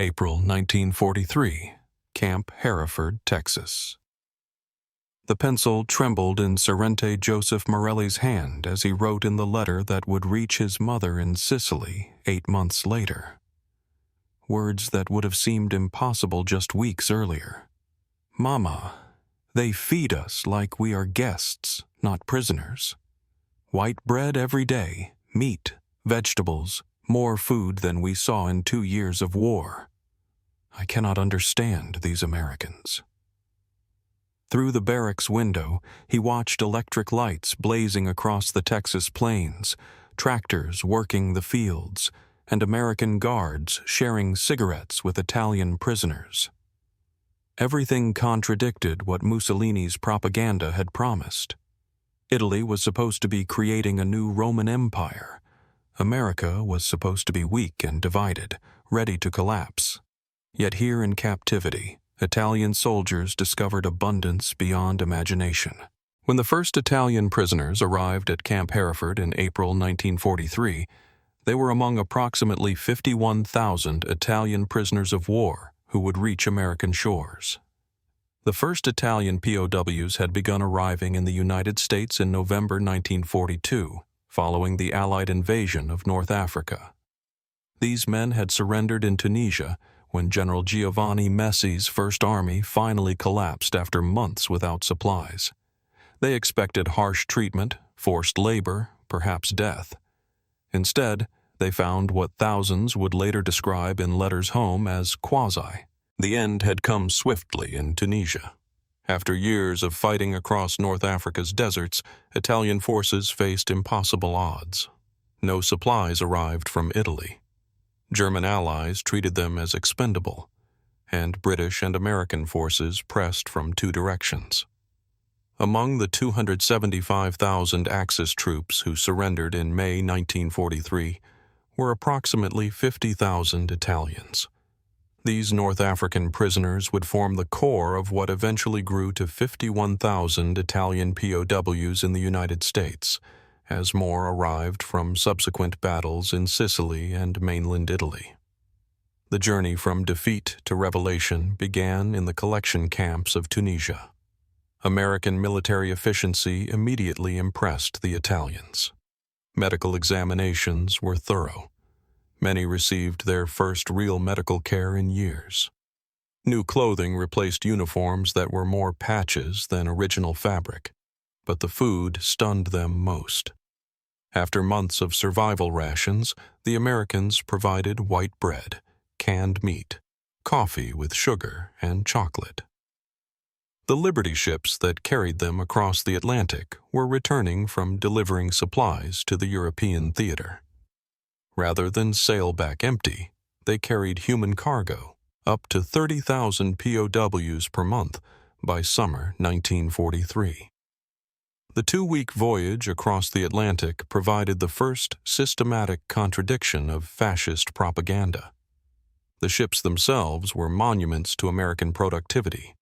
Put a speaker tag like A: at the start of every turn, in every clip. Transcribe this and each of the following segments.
A: April 1943, Camp Hereford, Texas. The pencil trembled in Serente Joseph Morelli's hand as he wrote in the letter that would reach his mother in Sicily 8 months later. Words that would have seemed impossible just weeks earlier. Mama, they feed us like we are guests, not prisoners. White bread every day, meat, vegetables, more food than we saw in 2 years of war. I cannot understand these Americans. Through the barracks window, he watched electric lights blazing across the Texas plains, tractors working the fields, and American guards sharing cigarettes with Italian prisoners. Everything contradicted what Mussolini's propaganda had promised. Italy was supposed to be creating a new Roman Empire. America was supposed to be weak and divided, ready to collapse. Yet here in captivity, Italian soldiers discovered abundance beyond imagination. When the first Italian prisoners arrived at Camp Hereford in April 1943, they were among approximately 51,000 Italian prisoners of war who would reach American shores. The first Italian POWs had begun arriving in the United States in November 1942, following the Allied invasion of North Africa. These men had surrendered in Tunisia when General Giovanni Messi's First Army finally collapsed after months without supplies. They expected harsh treatment, forced labor, perhaps death. Instead, they found what thousands would later describe in letters home as Quasi. The end had come swiftly in Tunisia. After years of fighting across North Africa's deserts, Italian forces faced impossible odds. No supplies arrived from Italy. German allies treated them as expendable, and British and American forces pressed from 2 directions. Among the 275,000 Axis troops who surrendered in May 1943 were approximately 50,000 Italians. These North African prisoners would form the core of what eventually grew to 51,000 Italian POWs in the United States, as more arrived from subsequent battles in Sicily and mainland Italy. The journey from defeat to revelation began in the collection camps of Tunisia. American military efficiency immediately impressed the Italians. Medical examinations were thorough. Many received their first real medical care in years. New clothing replaced uniforms that were more patches than original fabric, but the food stunned them most. After months of survival rations, the Americans provided white bread, canned meat, coffee with sugar, and chocolate. The Liberty ships that carried them across the Atlantic were returning from delivering supplies to the European theater. Rather than sail back empty, they carried human cargo, up to 30,000 POWs per month by summer 1943. The 2-week voyage across the Atlantic provided the first systematic contradiction of fascist propaganda. The ships themselves were monuments to American productivity,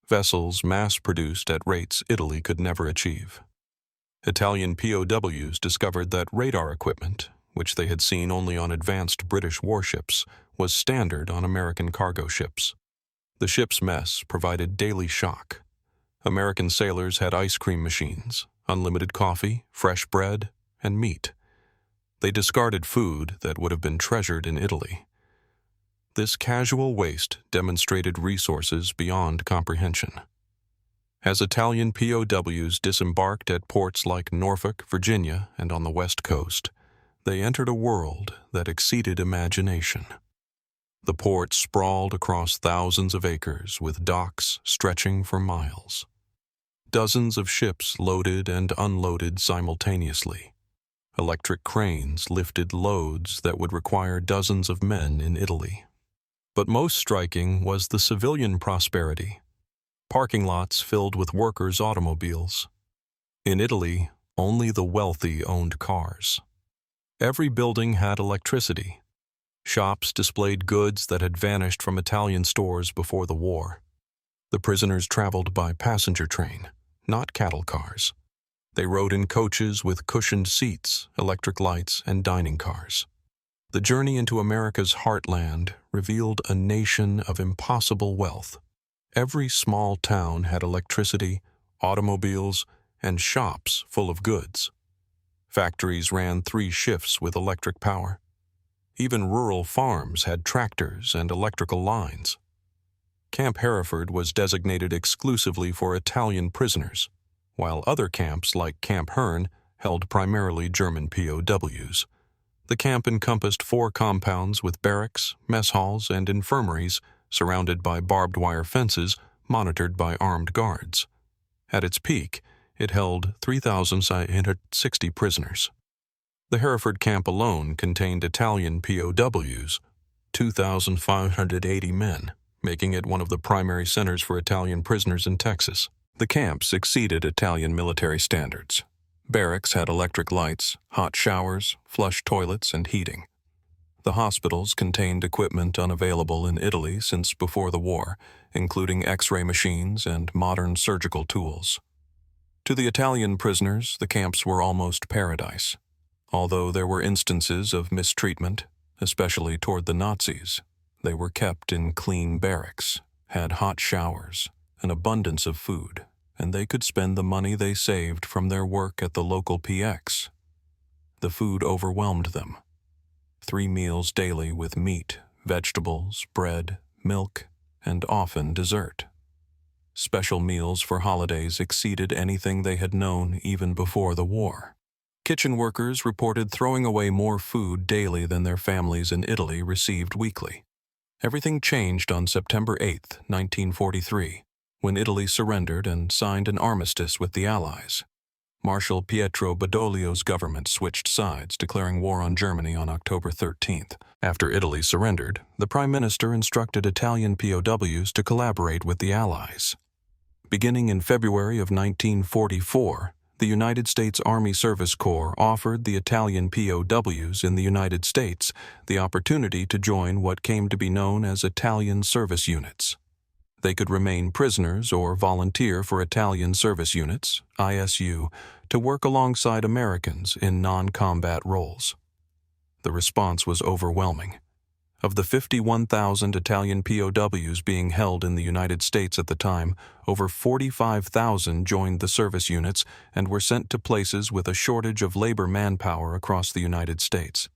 A: vessels mass-produced at rates Italy could never achieve. Italian POWs discovered that radar equipment, which they had seen only on advanced British warships, was standard on American cargo ships. The ship's mess provided daily shock. American sailors had ice cream machines, unlimited coffee, fresh bread, and meat. They discarded food that would have been treasured in Italy. This casual waste demonstrated resources beyond comprehension. As Italian POWs disembarked at ports like Norfolk, Virginia, and on the West Coast, they entered a world that exceeded imagination. The port sprawled across thousands of acres with docks stretching for miles. Dozens of ships loaded and unloaded simultaneously. Electric cranes lifted loads that would require dozens of men in Italy. But most striking was the civilian prosperity. Parking lots filled with workers' automobiles. In Italy, only the wealthy owned cars. Every building had electricity. Shops displayed goods that had vanished from Italian stores before the war. The prisoners traveled by passenger train, not cattle cars. They rode in coaches with cushioned seats, electric lights, and dining cars. The journey into America's heartland revealed a nation of impossible wealth. Every small town had electricity, automobiles, and shops full of goods. Factories ran 3 shifts with electric power. Even rural farms had tractors and electrical lines. Camp Hereford was designated exclusively for Italian prisoners, while other camps like Camp Hereford held primarily German POWs. The camp encompassed 4 compounds with barracks, mess halls, and infirmaries surrounded by barbed wire fences monitored by armed guards. At its peak, it held 3,660 prisoners. The Hereford camp alone contained Italian POWs, 2,580 men, making it one of the primary centers for Italian prisoners in Texas. The camps exceeded Italian military standards. Barracks had electric lights, hot showers, flush toilets, and heating. The hospitals contained equipment unavailable in Italy since before the war, including X-ray machines and modern surgical tools. To the Italian prisoners, the camps were almost paradise. Although there were instances of mistreatment, especially toward the Nazis, they were kept in clean barracks, had hot showers, an abundance of food, and they could spend the money they saved from their work at the local PX. The food overwhelmed them. 3 meals daily with meat, vegetables, bread, milk, and often dessert. Special meals for holidays exceeded anything they had known even before the war. Kitchen workers reported throwing away more food daily than their families in Italy received weekly. Everything changed on September 8, 1943, when Italy surrendered and signed an armistice with the Allies. Marshal Pietro Badoglio's government switched sides, declaring war on Germany on October 13th. After Italy surrendered, the Prime Minister instructed Italian POWs to collaborate with the Allies. Beginning in February of 1944, the United States Army Service Corps offered the Italian POWs in the United States the opportunity to join what came to be known as Italian service units. They could remain prisoners or volunteer for Italian service units, ISU, to work alongside Americans in non-combat roles. The response was overwhelming. Of the 51,000 Italian POWs being held in the United States at the time, over 45,000 joined the service units and were sent to places with a shortage of labor manpower across the United States.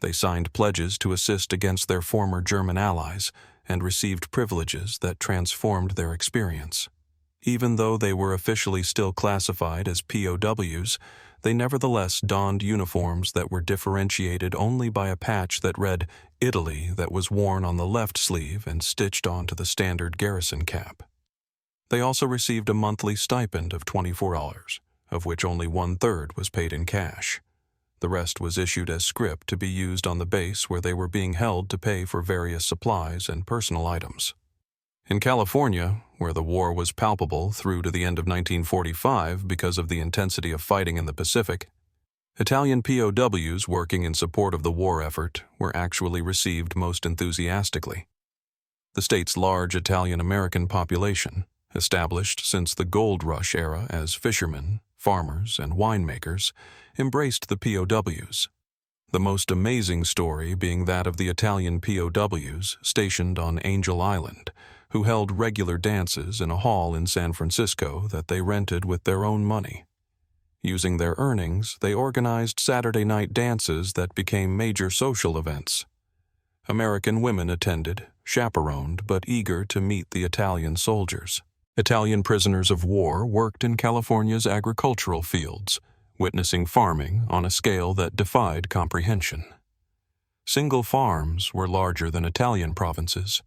A: They signed pledges to assist against their former German allies and received privileges that transformed their experience. Even though they were officially still classified as POWs, they nevertheless donned uniforms that were differentiated only by a patch that read Italy that was worn on the left sleeve and stitched onto the standard garrison cap. They also received a monthly stipend of $24, of which only 1/3 was paid in cash. The rest was issued as scrip to be used on the base where they were being held to pay for various supplies and personal items. In California, where the war was palpable through to the end of 1945 because of the intensity of fighting in the Pacific, Italian POWs working in support of the war effort were actually received most enthusiastically. The state's large Italian-American population, established since the gold rush era as fishermen, farmers, and winemakers, embraced the POWs. The most amazing story being that of the Italian POWs stationed on Angel Island, who held regular dances in a hall in San Francisco that they rented with their own money. Using their earnings, they organized Saturday night dances that became major social events. American women attended, chaperoned but eager to meet the Italian soldiers. Italian prisoners of war worked in California's agricultural fields, witnessing farming on a scale that defied comprehension. Single farms were larger than Italian provinces.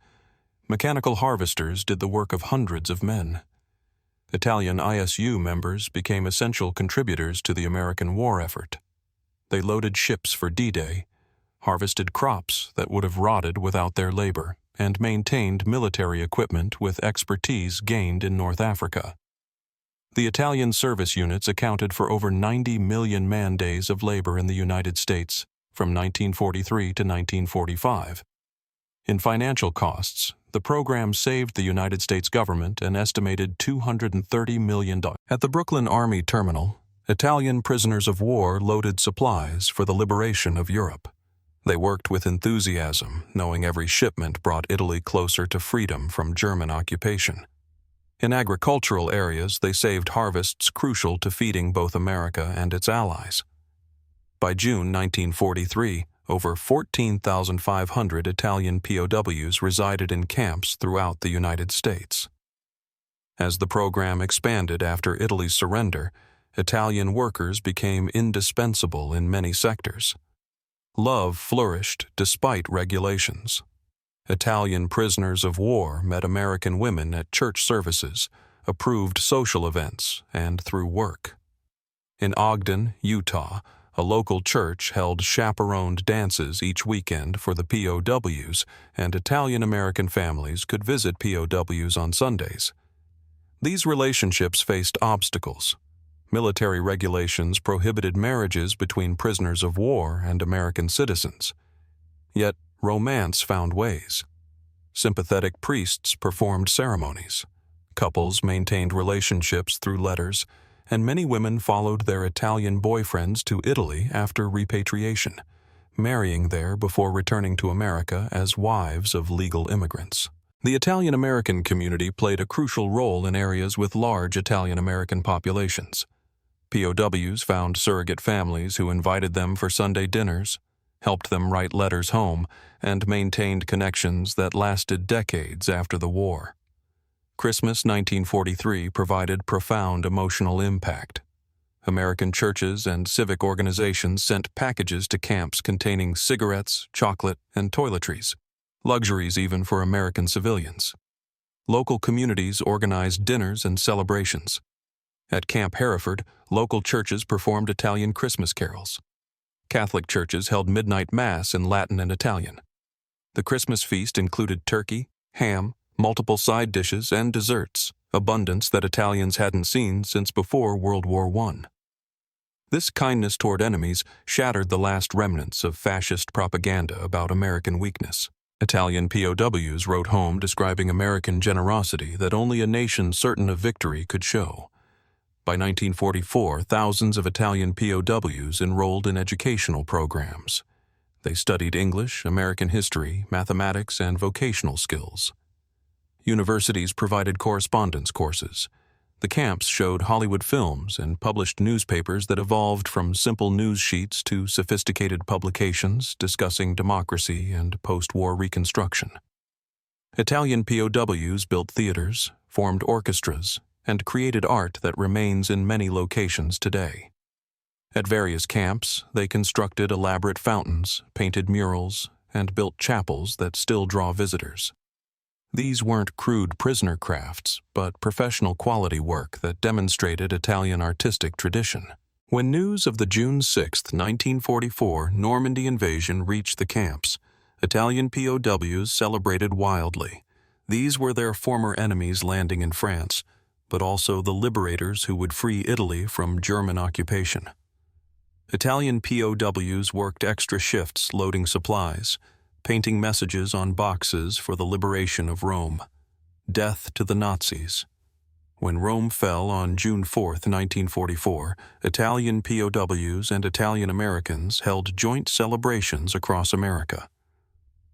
A: Mechanical harvesters did the work of hundreds of men. Italian ISU members became essential contributors to the American war effort. They loaded ships for D-Day, harvested crops that would have rotted without their labor, and maintained military equipment with expertise gained in North Africa. The Italian service units accounted for over 90 million man-days of labor in the United States from 1943 to 1945. In financial costs, the program saved the United States government an estimated $230 million. At the Brooklyn Army Terminal, Italian prisoners of war loaded supplies for the liberation of Europe. They worked with enthusiasm, knowing every shipment brought Italy closer to freedom from German occupation. In agricultural areas, they saved harvests crucial to feeding both America and its allies. By June 1943, over 14,500 Italian POWs resided in camps throughout the United States. As the program expanded after Italy's surrender, Italian workers became indispensable in many sectors. Love flourished despite regulations. Italian prisoners of war met American women at church services, approved social events, and through work. In Ogden, Utah, a local church held chaperoned dances each weekend for the POWs, and Italian-American families could visit POWs on Sundays. These relationships faced obstacles. Military regulations prohibited marriages between prisoners of war and American citizens. Yet, romance found ways. Sympathetic priests performed ceremonies. Couples maintained relationships through letters, and many women followed their Italian boyfriends to Italy after repatriation, marrying there before returning to America as wives of legal immigrants. The Italian-American community played a crucial role in areas with large Italian-American populations. POWs found surrogate families who invited them for Sunday dinners, helped them write letters home, and maintained connections that lasted decades after the war. Christmas 1943 provided profound emotional impact. American churches and civic organizations sent packages to camps containing cigarettes, chocolate, and toiletries, luxuries even for American civilians. Local communities organized dinners and celebrations. At Camp Hereford, local churches performed Italian Christmas carols. Catholic churches held midnight mass in Latin and Italian. The Christmas feast included turkey, ham, multiple side dishes, and desserts, abundance that Italians hadn't seen since before World War I. This kindness toward enemies shattered the last remnants of fascist propaganda about American weakness. Italian POWs wrote home describing American generosity that only a nation certain of victory could show. By 1944, thousands of Italian POWs enrolled in educational programs. They studied English, American history, mathematics, and vocational skills. Universities provided correspondence courses. The camps showed Hollywood films and published newspapers that evolved from simple news sheets to sophisticated publications discussing democracy and post-war reconstruction. Italian POWs built theaters, formed orchestras, and created art that remains in many locations today. At various camps, they constructed elaborate fountains, painted murals, and built chapels that still draw visitors. These weren't crude prisoner crafts, but professional quality work that demonstrated Italian artistic tradition. When news of the June 6, 1944 Normandy invasion reached the camps, Italian POWs celebrated wildly. These were their former enemies landing in France, but also the liberators who would free Italy from German occupation. Italian POWs worked extra shifts loading supplies, painting messages on boxes for the liberation of Rome. Death to the Nazis. When Rome fell on June 4, 1944, Italian POWs and Italian Americans held joint celebrations across America.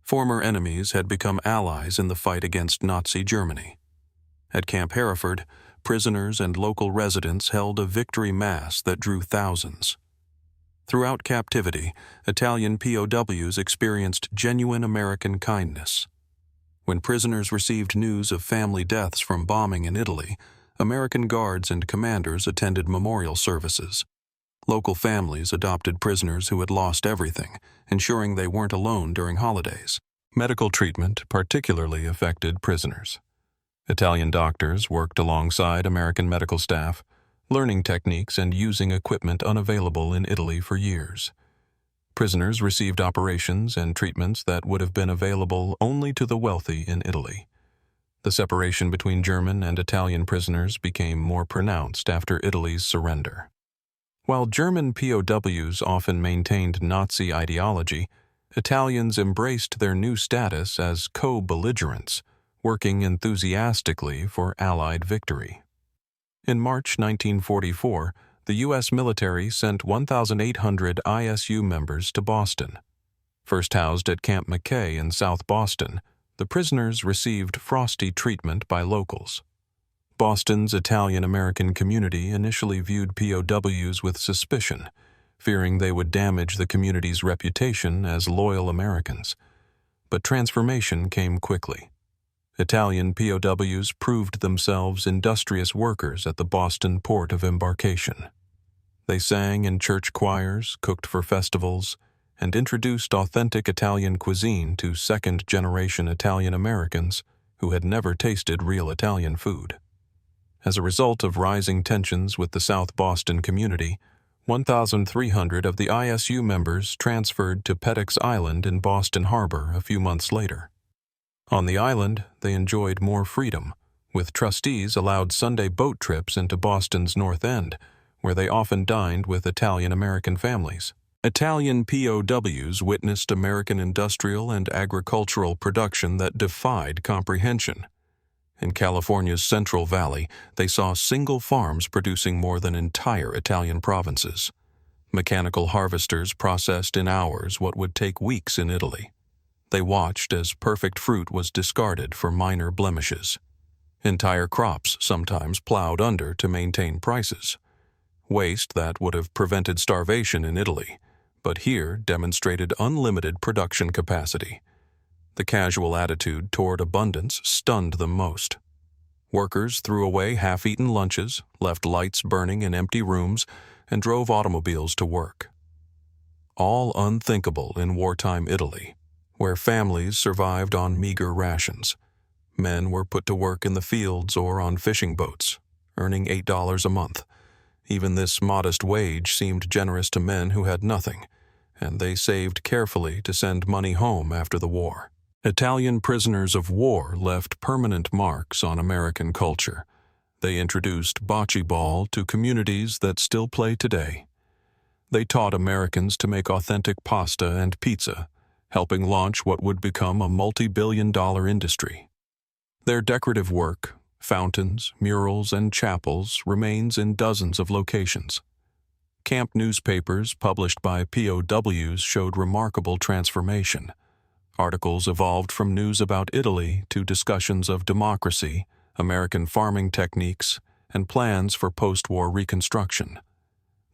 A: Former enemies had become allies in the fight against Nazi Germany. At Camp Hereford, prisoners and local residents held a victory mass that drew thousands. Throughout captivity, Italian POWs experienced genuine American kindness. When prisoners received news of family deaths from bombing in Italy, American guards and commanders attended memorial services. Local families adopted prisoners who had lost everything, ensuring they weren't alone during holidays. Medical treatment particularly affected prisoners. Italian doctors worked alongside American medical staff, learning techniques and using equipment unavailable in Italy for years. Prisoners received operations and treatments that would have been available only to the wealthy in Italy. The separation between German and Italian prisoners became more pronounced after Italy's surrender. While German POWs often maintained Nazi ideology, Italians embraced their new status as co-belligerents, working enthusiastically for Allied victory. In March 1944, the U.S. military sent 1,800 ISU members to Boston. First housed at Camp McKay in South Boston, the prisoners received frosty treatment by locals. Boston's Italian-American community initially viewed POWs with suspicion, fearing they would damage the community's reputation as loyal Americans. But transformation came quickly. Italian POWs proved themselves industrious workers at the Boston port of embarkation. They sang in church choirs, cooked for festivals, and introduced authentic Italian cuisine to second-generation Italian Americans who had never tasted real Italian food. As a result of rising tensions with the South Boston community, 1,300 of the ISU members transferred to Pettick's Island in Boston Harbor a few months later. On the island, they enjoyed more freedom, with trustees allowed Sunday boat trips into Boston's North End, where they often dined with Italian-American families. Italian POWs witnessed American industrial and agricultural production that defied comprehension. In California's Central Valley, they saw single farms producing more than entire Italian provinces. Mechanical harvesters processed in hours what would take weeks in Italy. They watched as perfect fruit was discarded for minor blemishes. Entire crops sometimes plowed under to maintain prices. Waste that would have prevented starvation in Italy, but here demonstrated unlimited production capacity. The casual attitude toward abundance stunned them most. Workers threw away half-eaten lunches, left lights burning in empty rooms, and drove automobiles to work. All unthinkable in wartime Italy, where families survived on meager rations. Men were put to work in the fields or on fishing boats, earning $8 a month. Even this modest wage seemed generous to men who had nothing, and they saved carefully to send money home after the war. Italian prisoners of war left permanent marks on American culture. They introduced bocce ball to communities that still play today. They taught Americans to make authentic pasta and pizza, helping launch what would become a multi-billion-dollar industry. Their decorative work, fountains, murals, and chapels, remains in dozens of locations. Camp newspapers published by POWs showed remarkable transformation. Articles evolved from news about Italy to discussions of democracy, American farming techniques, and plans for post-war reconstruction.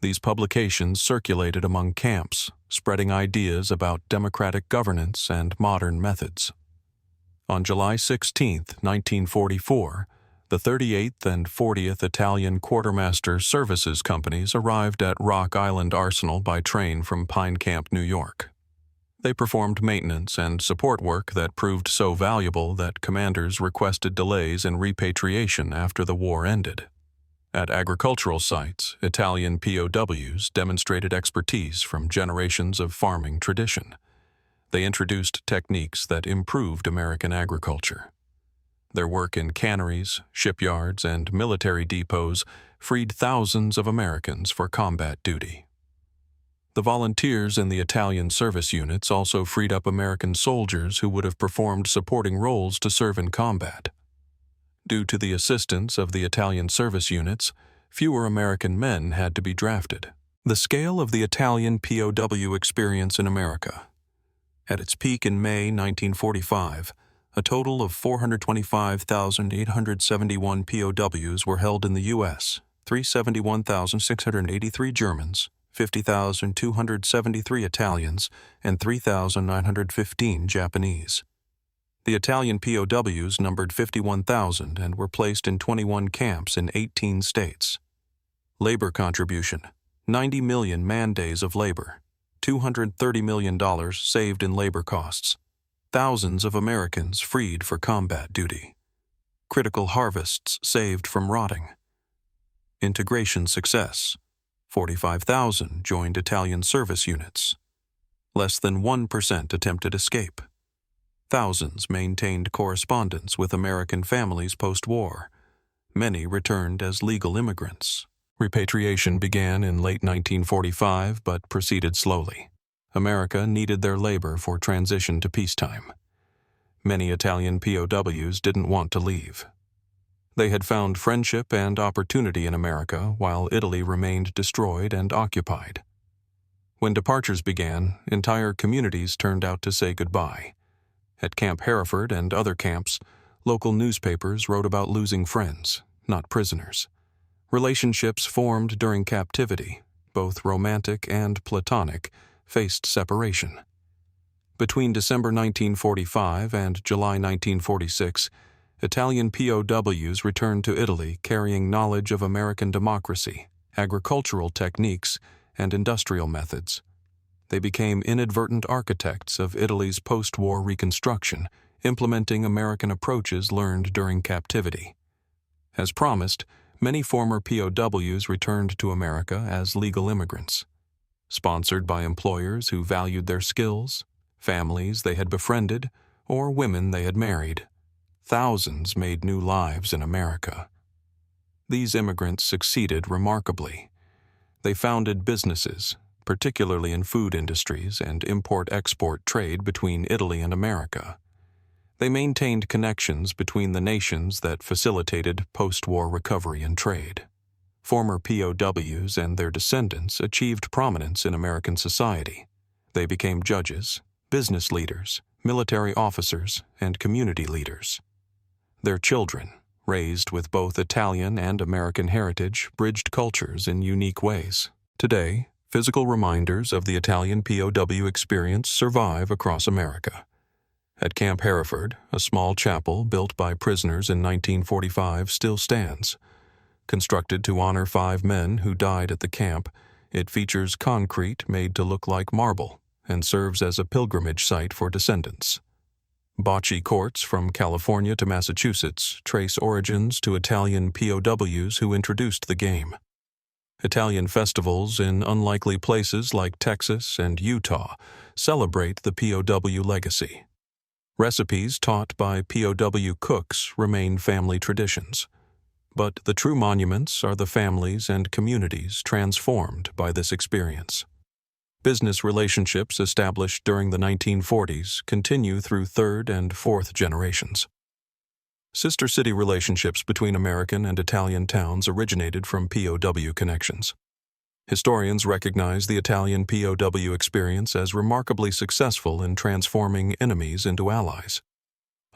A: These publications circulated among camps, spreading ideas about democratic governance and modern methods. On July 16, 1944, the 38th and 40th Italian Quartermaster Services Companies arrived at Rock Island Arsenal by train from Pine Camp, New York. They performed maintenance and support work that proved so valuable that commanders requested delays in repatriation after the war ended. At agricultural sites, Italian POWs demonstrated expertise from generations of farming tradition. They introduced techniques that improved American agriculture. Their work in canneries, shipyards, and military depots freed thousands of Americans for combat duty. The volunteers in the Italian service units also freed up American soldiers who would have performed supporting roles to serve in combat. Due to the assistance of the Italian service units, fewer American men had to be drafted. The scale of the Italian POW experience in America. At its peak in May 1945, a total of 425,871 POWs were held in the U.S., 371,683 Germans, 50,273 Italians, and 3,915 Japanese. The Italian POWs numbered 51,000 and were placed in 21 camps in 18 states. Labor contribution: 90 million man-days of labor, $230 million saved in labor costs, thousands of Americans freed for combat duty, critical harvests saved from rotting. Integration success: 45,000 joined Italian service units. Less than 1% attempted escape. Thousands maintained correspondence with American families post-war. Many returned as legal immigrants. Repatriation began in late 1945 but proceeded slowly. America needed their labor for transition to peacetime. Many Italian POWs didn't want to leave. They had found friendship and opportunity in America while Italy remained destroyed and occupied. When departures began, entire communities turned out to say goodbye. At Camp Hereford and other camps, local newspapers wrote about losing friends, not prisoners. Relationships formed during captivity, both romantic and platonic, faced separation. Between December 1945 and July 1946, Italian POWs returned to Italy carrying knowledge of American democracy, agricultural techniques, and industrial methods. They became inadvertent architects of Italy's post-war reconstruction, implementing American approaches learned during captivity. As promised, many former POWs returned to America as legal immigrants. Sponsored by employers who valued their skills, families they had befriended, or women they had married, thousands made new lives in America. These immigrants succeeded remarkably. They founded businesses, particularly in food industries and import-export trade between Italy and America. They maintained connections between the nations that facilitated post-war recovery and trade. Former POWs and their descendants achieved prominence in American society. They became judges, business leaders, military officers, and community leaders. Their children, raised with both Italian and American heritage, bridged cultures in unique ways. Today, physical reminders of the Italian POW experience survive across America. At Camp Hereford, a small chapel built by prisoners in 1945 still stands. Constructed to honor 5 men who died at the camp, it features concrete made to look like marble and serves as a pilgrimage site for descendants. Bocce courts from California to Massachusetts trace origins to Italian POWs who introduced the game. Italian festivals in unlikely places like Texas and Utah celebrate the POW legacy. Recipes taught by POW cooks remain family traditions. But the true monuments are the families and communities transformed by this experience. Business relationships established during the 1940s continue through 3rd and 4th generations. Sister city relationships between American and Italian towns originated from POW connections. Historians recognize the Italian POW experience as remarkably successful in transforming enemies into allies.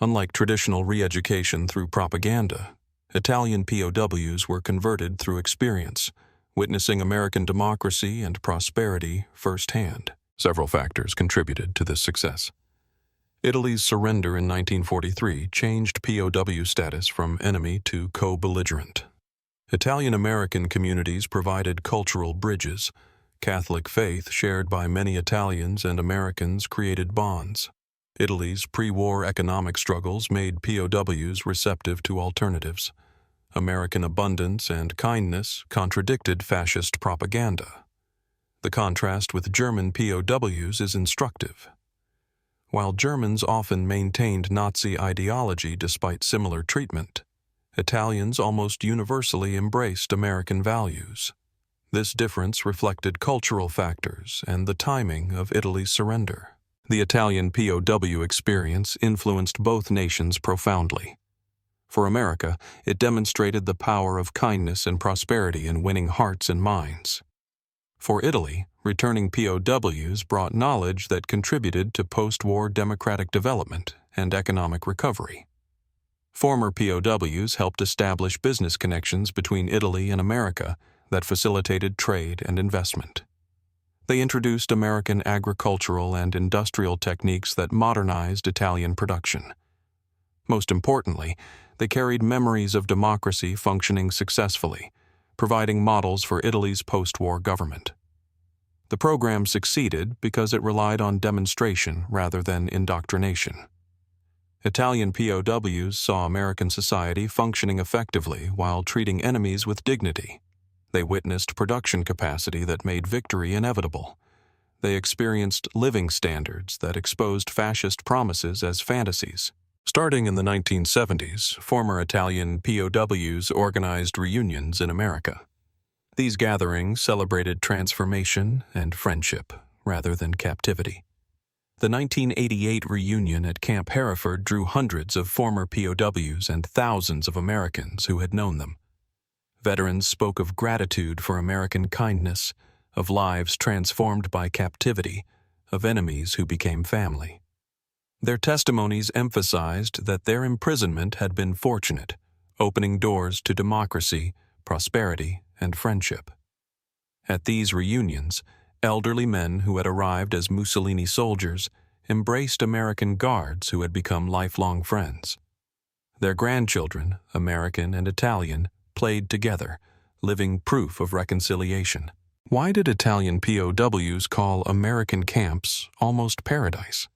A: Unlike traditional re-education through propaganda, Italian POWs were converted through experience, witnessing American democracy and prosperity firsthand. Several factors contributed to this success. Italy's surrender in 1943 changed POW status from enemy to co-belligerent. Italian-American communities provided cultural bridges. Catholic faith shared by many Italians and Americans created bonds. Italy's pre-war economic struggles made POWs receptive to alternatives. American abundance and kindness contradicted fascist propaganda. The contrast with German POWs is instructive. While Germans often maintained Nazi ideology despite similar treatment, Italians almost universally embraced American values. This difference reflected cultural factors and the timing of Italy's surrender. The Italian POW experience influenced both nations profoundly. For America, it demonstrated the power of kindness and prosperity in winning hearts and minds. For Italy, returning POWs brought knowledge that contributed to post-war democratic development and economic recovery. Former POWs helped establish business connections between Italy and America that facilitated trade and investment. They introduced American agricultural and industrial techniques that modernized Italian production. Most importantly, they carried memories of democracy functioning successfully, providing models for Italy's post-war government. The program succeeded because it relied on demonstration rather than indoctrination. Italian POWs saw American society functioning effectively while treating enemies with dignity. They witnessed production capacity that made victory inevitable. They experienced living standards that exposed fascist promises as fantasies. Starting in the 1970s, former Italian POWs organized reunions in America. These gatherings celebrated transformation and friendship rather than captivity. The 1988 reunion at Camp Hereford drew hundreds of former POWs and thousands of Americans who had known them. Veterans spoke of gratitude for American kindness, of lives transformed by captivity, of enemies who became family. Their testimonies emphasized that their imprisonment had been fortunate, opening doors to democracy, prosperity, and friendship. At these reunions, elderly men who had arrived as Mussolini soldiers embraced American guards who had become lifelong friends. Their grandchildren, American and Italian, played together, living proof of reconciliation. Why did Italian POWs call American camps almost paradise?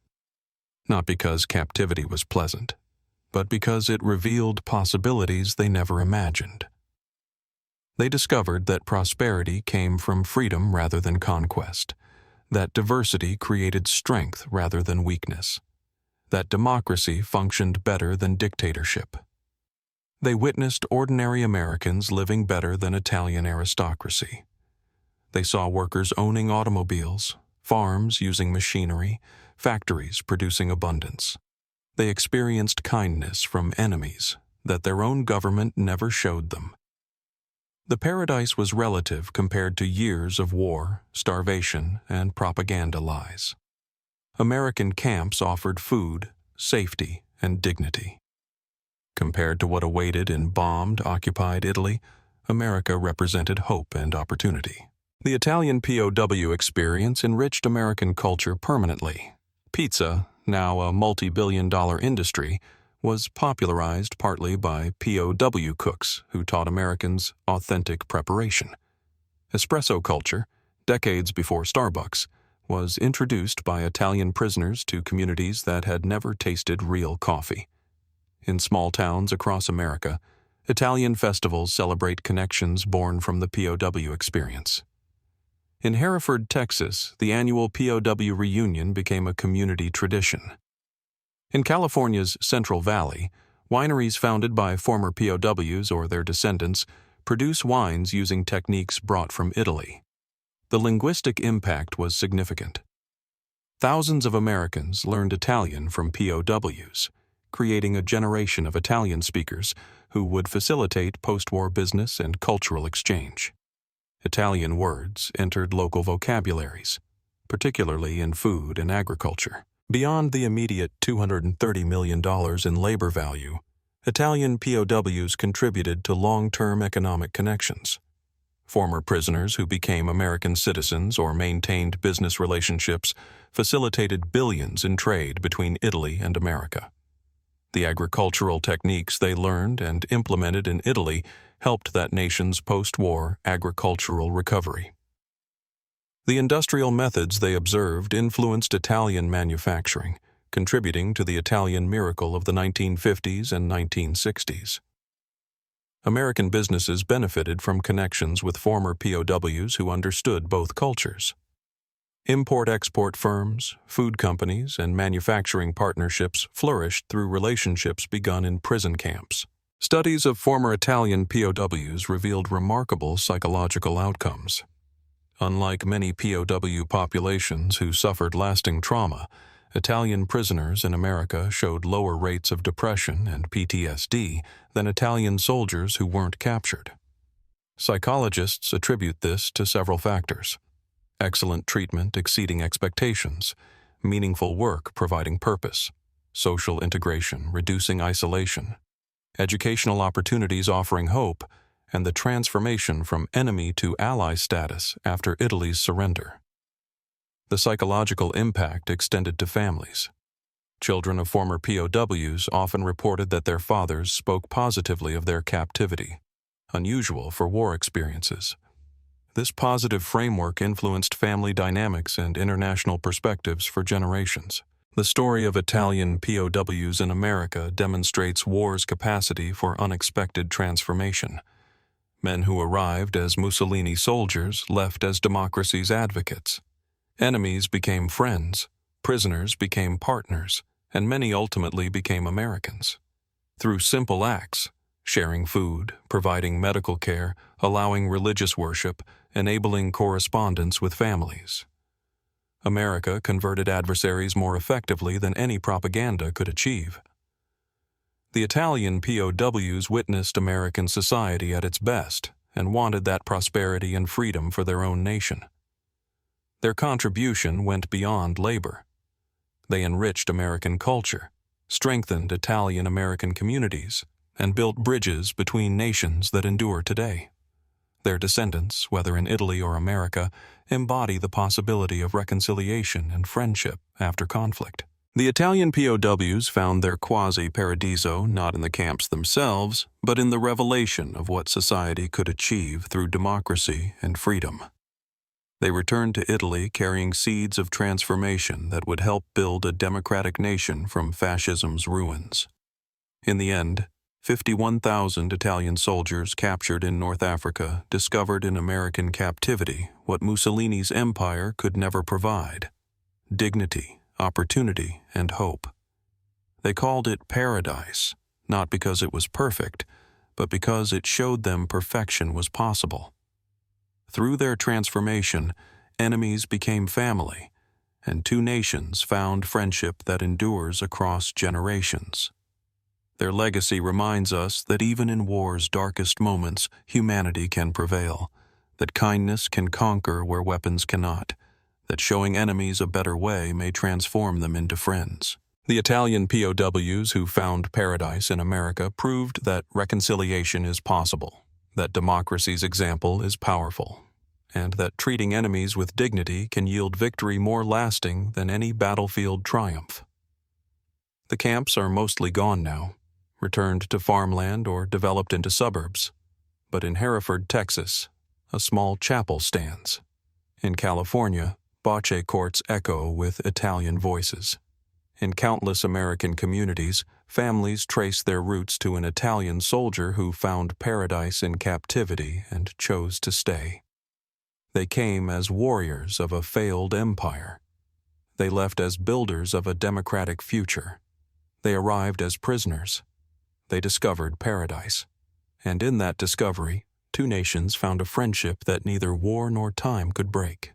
A: Not because captivity was pleasant, but because it revealed possibilities they never imagined. They discovered that prosperity came from freedom rather than conquest, that diversity created strength rather than weakness, that democracy functioned better than dictatorship. They witnessed ordinary Americans living better than Italian aristocracy. They saw workers owning automobiles, farms using machinery, factories producing abundance. They experienced kindness from enemies that their own government never showed them. The paradise was relative compared to years of war, starvation, and propaganda lies. American camps offered food, safety, and dignity. Compared to what awaited in bombed, occupied Italy, America represented hope and opportunity. The Italian POW experience enriched American culture permanently. Pizza, now a multi-billion-dollar industry, was popularized partly by POW cooks who taught Americans authentic preparation. Espresso culture, decades before Starbucks, was introduced by Italian prisoners to communities that had never tasted real coffee. In small towns across America, Italian festivals celebrate connections born from the POW experience. In Hereford, Texas, the annual POW reunion became a community tradition. In California's Central Valley, wineries founded by former POWs or their descendants produce wines using techniques brought from Italy. The linguistic impact was significant. Thousands of Americans learned Italian from POWs, creating a generation of Italian speakers who would facilitate post-war business and cultural exchange. Italian words entered local vocabularies, particularly in food and agriculture. Beyond the immediate $230 million in labor value, Italian POWs contributed to long-term economic connections. Former prisoners who became American citizens or maintained business relationships facilitated billions in trade between Italy and America. The agricultural techniques they learned and implemented in Italy helped that nation's post-war agricultural recovery. The industrial methods they observed influenced Italian manufacturing, contributing to the Italian miracle of the 1950s and 1960s. American businesses benefited from connections with former POWs who understood both cultures. Import-export firms, food companies, and manufacturing partnerships flourished through relationships begun in prison camps. Studies of former Italian POWs revealed remarkable psychological outcomes. Unlike many POW populations who suffered lasting trauma, Italian prisoners in America showed lower rates of depression and PTSD than Italian soldiers who weren't captured. Psychologists attribute this to several factors: excellent treatment exceeding expectations, meaningful work providing purpose, social integration reducing isolation, educational opportunities offering hope, and the transformation from enemy to ally status after Italy's surrender. The psychological impact extended to families. Children of former POWs often reported that their fathers spoke positively of their captivity, unusual for war experiences. This positive framework influenced family dynamics and international perspectives for generations. The story of Italian POWs in America demonstrates war's capacity for unexpected transformation. Men who arrived as Mussolini soldiers left as democracy's advocates. Enemies became friends, prisoners became partners, and many ultimately became Americans. Through simple acts, sharing food, providing medical care, allowing religious worship, enabling correspondence with families. America converted adversaries more effectively than any propaganda could achieve. The Italian POWs witnessed American society at its best and wanted that prosperity and freedom for their own nation. Their contribution went beyond labor. They enriched American culture, strengthened Italian-American communities, and built bridges between nations that endure today. Their descendants, whether in Italy or America, embody the possibility of reconciliation and friendship after conflict. The Italian POWs found their quasi-paradiso not in the camps themselves, but in the revelation of what society could achieve through democracy and freedom. They returned to Italy carrying seeds of transformation that would help build a democratic nation from fascism's ruins. In the end, 51,000 Italian soldiers captured in North Africa discovered in American captivity what Mussolini's empire could never provide: dignity, opportunity, and hope. They called it paradise, not because it was perfect, but because it showed them perfection was possible. Through their transformation, enemies became family, and two nations found friendship that endures across generations. Their legacy reminds us that even in war's darkest moments, humanity can prevail, that kindness can conquer where weapons cannot, that showing enemies a better way may transform them into friends. The Italian POWs who found paradise in America proved that reconciliation is possible, that democracy's example is powerful, and that treating enemies with dignity can yield victory more lasting than any battlefield triumph. The camps are mostly gone now, returned to farmland or developed into suburbs. But in Hereford, Texas, a small chapel stands. In California, bocce courts echo with Italian voices. In countless American communities, families trace their roots to an Italian soldier who found paradise in captivity and chose to stay. They came as warriors of a failed empire. They left as builders of a democratic future. They arrived as prisoners. They discovered paradise. And in that discovery, two nations found a friendship that neither war nor time could break.